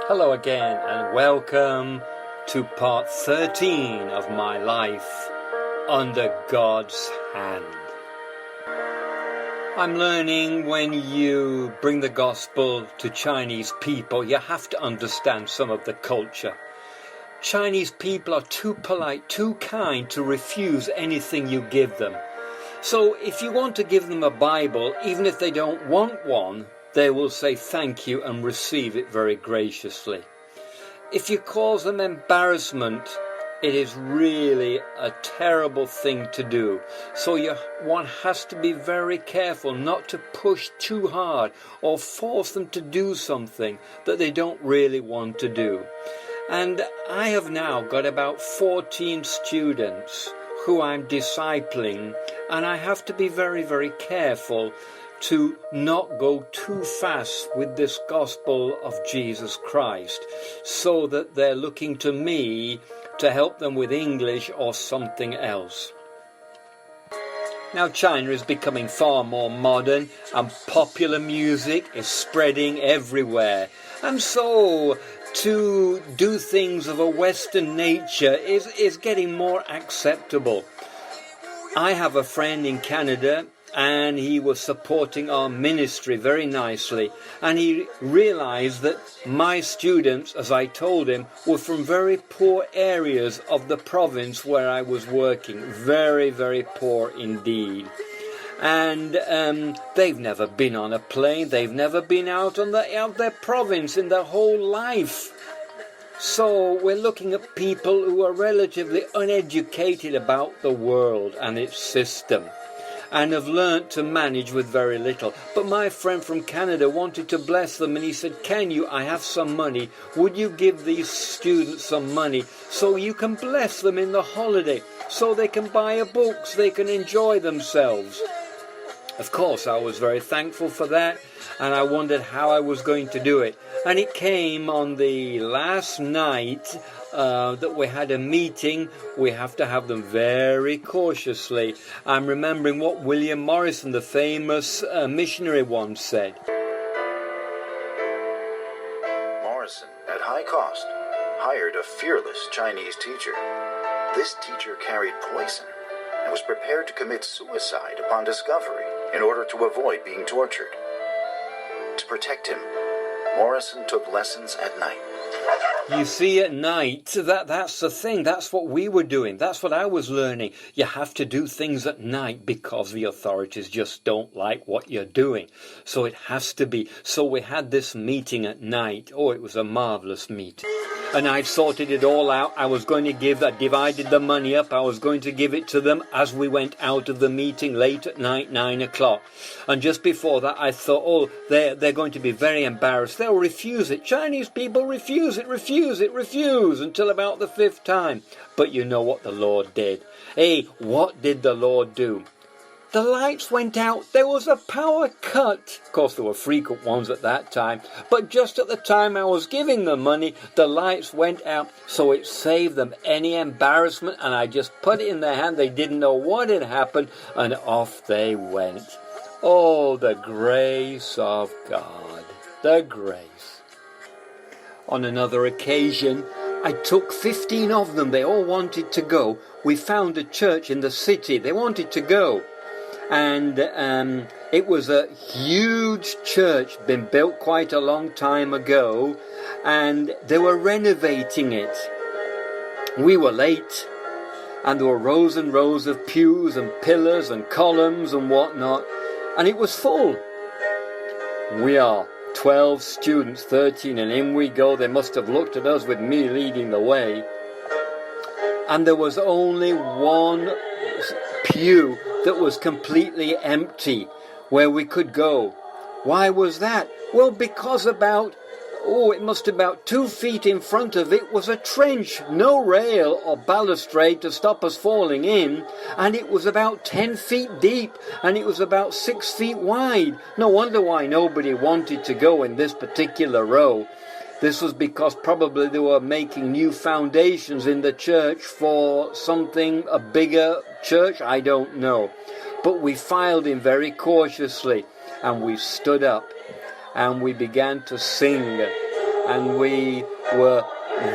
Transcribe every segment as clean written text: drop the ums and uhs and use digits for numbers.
Hello again and welcome to part 13 of my life under God's hand. I'm learning when you bring the gospel to Chinese people, you have to understand some of the culture. Chinese people are too polite, too kind to refuse anything you give them. So if you want to give them a Bible, even if they don't want one, they will say thank you and receive it very graciously. If you cause them embarrassment, it is really a terrible thing to do. So one has to be very careful not to push too hard or force them to do something that they don't really want to do. And I have now got about 14 students who I'm discipling, and I have to be very, very careful to not go too fast with this gospel of Jesus Christ, so that they're looking to me to help them with English or something else. Now China is becoming far more modern and popular music is spreading everywhere. And so to do things of a Western nature is getting more acceptable. I have a friend in Canada, and he was supporting our ministry very nicely, and he realized that my students, as I told him, were from very poor areas of the province where I was working. Very, very poor indeed. And they've never been on a plane, they've never been out of their province in their whole life. So we're looking at people who are relatively uneducated about the world and its system, and have learnt to manage with very little. But my friend from Canada wanted to bless them, and he said, I have some money, would you give these students some money so you can bless them in the holiday, so they can buy a book, so they can enjoy themselves? Of course, I was very thankful for that, and I wondered how I was going to do it. And it came on the last night that we had a meeting. We have to have them very cautiously. I'm remembering what William Morrison, the famous missionary, once said. Morrison, at high cost, hired a fearless Chinese teacher. This teacher carried poison and was prepared to commit suicide upon discovery in order to avoid being tortured. To protect him, Morrison took lessons at night. You see, at night, that's the thing. That's what we were doing. That's what I was learning. You have to do things at night because the authorities just don't like what you're doing. So it has to be. So we had this meeting at night. Oh, it was a marvelous meeting. And I'd sorted it all out. I divided the money up. I was going to give it to them as we went out of the meeting late at night, 9 o'clock. And just before that, I thought, they're going to be very embarrassed. They'll refuse it. Chinese people refuse until about the 5th time. But you know what the Lord did. Hey, what did the Lord do? The lights went out. There was a power cut. Of course, there were frequent ones at that time. But just at the time I was giving them money, the lights went out. So it saved them any embarrassment. And I just put it in their hand. They didn't know what had happened. And off they went. Oh, the grace of God. The grace. On another occasion, I took 15 of them. They all wanted to go. We found a church in the city. They wanted to go. And it was a huge church, been built quite a long time ago, and they were renovating it. We were late, and there were rows and rows of pews and pillars and columns and whatnot, and it was full. We are 12 students, 13, and in we go. They must have looked at us with me leading the way. And there was only one pew that was completely empty where we could go. Why was that? Well, because it must about 2 feet in front of it was a trench, no rail or balustrade to stop us falling in, and it was about 10 feet deep, and it was about 6 feet wide. No wonder why nobody wanted to go in this particular row. This was because probably they were making new foundations in the church for something, a bigger church, I don't know. But we filed in very cautiously, and we stood up, and we began to sing. and we were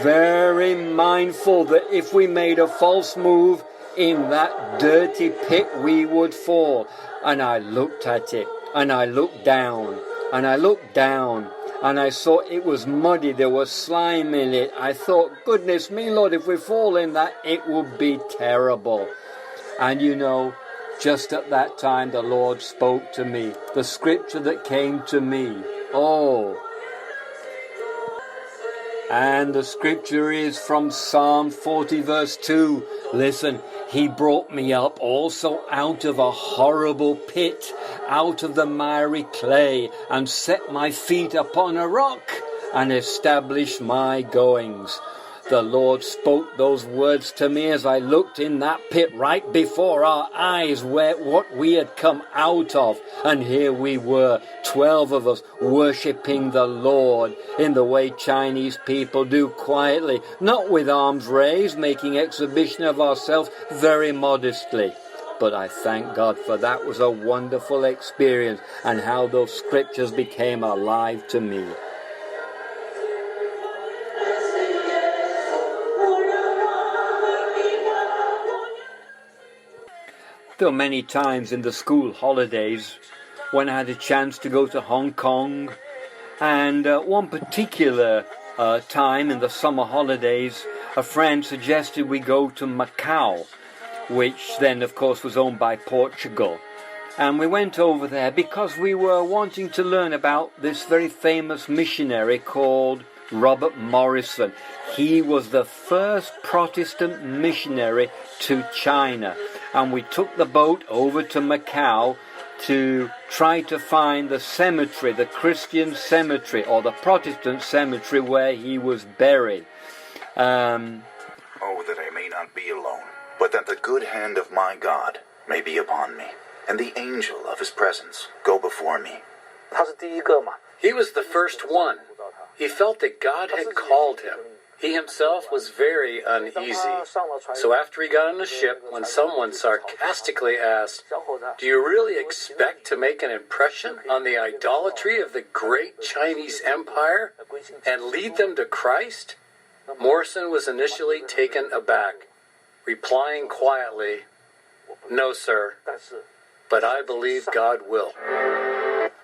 very mindful that if we made a false move in that dirty pit, we would fall. And I looked at it, and I looked down, and I looked down, and I saw it was muddy, there was slime in it. I thought, goodness me, Lord, if we fall in that, it would be terrible. And you know, just at that time, the Lord spoke to me. The scripture that came to me, and the scripture is from Psalm 40 verse 2. Listen, he brought me up also out of a horrible pit, out of the miry clay, and set my feet upon a rock, and established my goings. The Lord spoke those words to me as I looked in that pit right before our eyes, where what we had come out of. And here we were, 12 of us, worshipping the Lord in the way Chinese people do, quietly, not with arms raised, making exhibition of ourselves, very modestly. But I thank God for that. Was a wonderful experience, and how those scriptures became alive to me. There were many times in the school holidays when I had a chance to go to Hong Kong, and one particular time in the summer holidays, a friend suggested we go to Macau, which then of course was owned by Portugal. And we went over there because we were wanting to learn about this very famous missionary called Robert Morrison. He was the first Protestant missionary to China. And we took the boat over to Macau to try to find the cemetery, the Christian cemetery, or the Protestant cemetery where he was buried. Oh, that I may not be alone, but that the good hand of my God may be upon me, and the angel of his presence go before me. He was the first one. He felt that God had called him. He himself was very uneasy. So after he got on the ship, when someone sarcastically asked, "Do you really expect to make an impression on the idolatry of the great Chinese empire and lead them to Christ?" Morrison was initially taken aback, replying quietly, "No, sir, but I believe God will."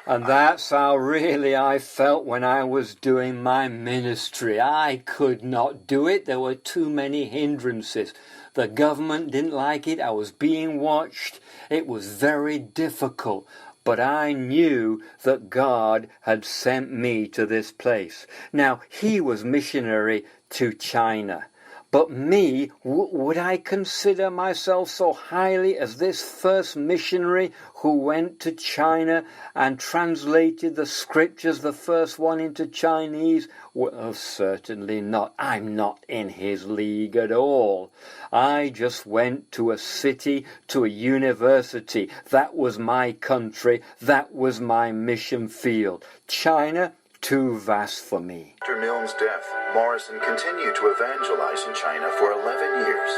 And that's how really I felt when I was doing my ministry. I could not do it. There were too many hindrances. The government didn't like it. I was being watched. It was very difficult. But I knew that God had sent me to this place. Now, he was missionary to China. But me, would I consider myself so highly as this first missionary who went to China and translated the scriptures, the first one into Chinese? Well, certainly not. I'm not in his league at all. I just went to a city, to a university. That was my country. That was my mission field. China, too vast for me. After Milne's death, Morrison continued to evangelize in China for 11 years.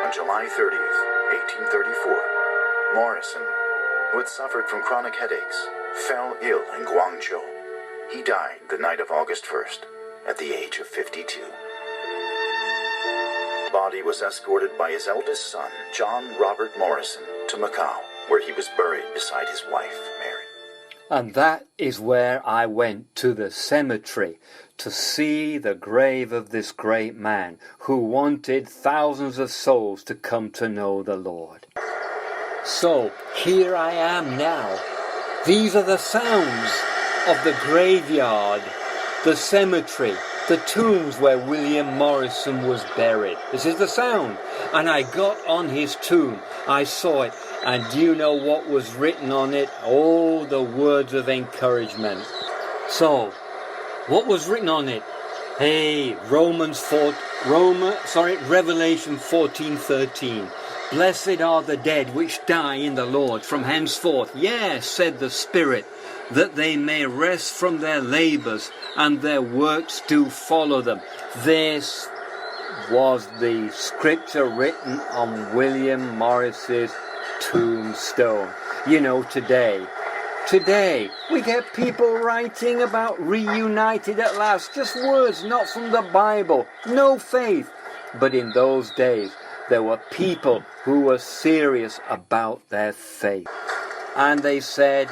On July 30th, 1834, Morrison, who had suffered from chronic headaches, fell ill in Guangzhou. He died the night of August 1st, at the age of 52. His body was escorted by his eldest son, John Robert Morrison, to Macau, where he was buried beside his wife, Mary. And that is where I went, to the cemetery, to see the grave of this great man who wanted thousands of souls to come to know the Lord. So, here I am now. These are the sounds of the graveyard, the cemetery, the tombs where William Morrison was buried. This is the sound. And I got on his tomb. I saw it. And do you know what was written on it? Oh, the words of encouragement. So, what was written on it? Hey, Revelation 14:13. Blessed are the dead which die in the Lord from henceforth. Yes, said the Spirit, that they may rest from their labors, and their works do follow them. This was the scripture written on William Morris's tombstone. You know, today, Today, we get people writing about reunited at last, just words not from the Bible, no faith. But in those days, there were people who were serious about their faith. And they said,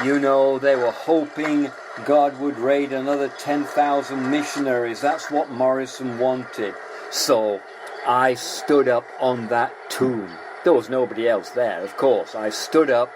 you know, they were hoping God would raise another 10,000 missionaries. That's what Morrison wanted. So I stood up on that tomb. There was nobody else there, of course. I stood up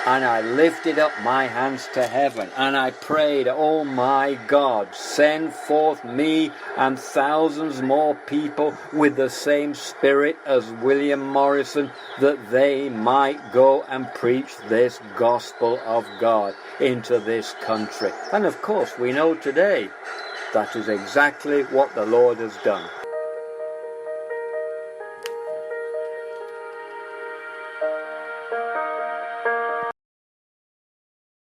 and I lifted up my hands to heaven and I prayed, oh my God, send forth me and thousands more people with the same spirit as William Morrison, that they might go and preach this gospel of God into this country. And of course we know today that is exactly what the Lord has done.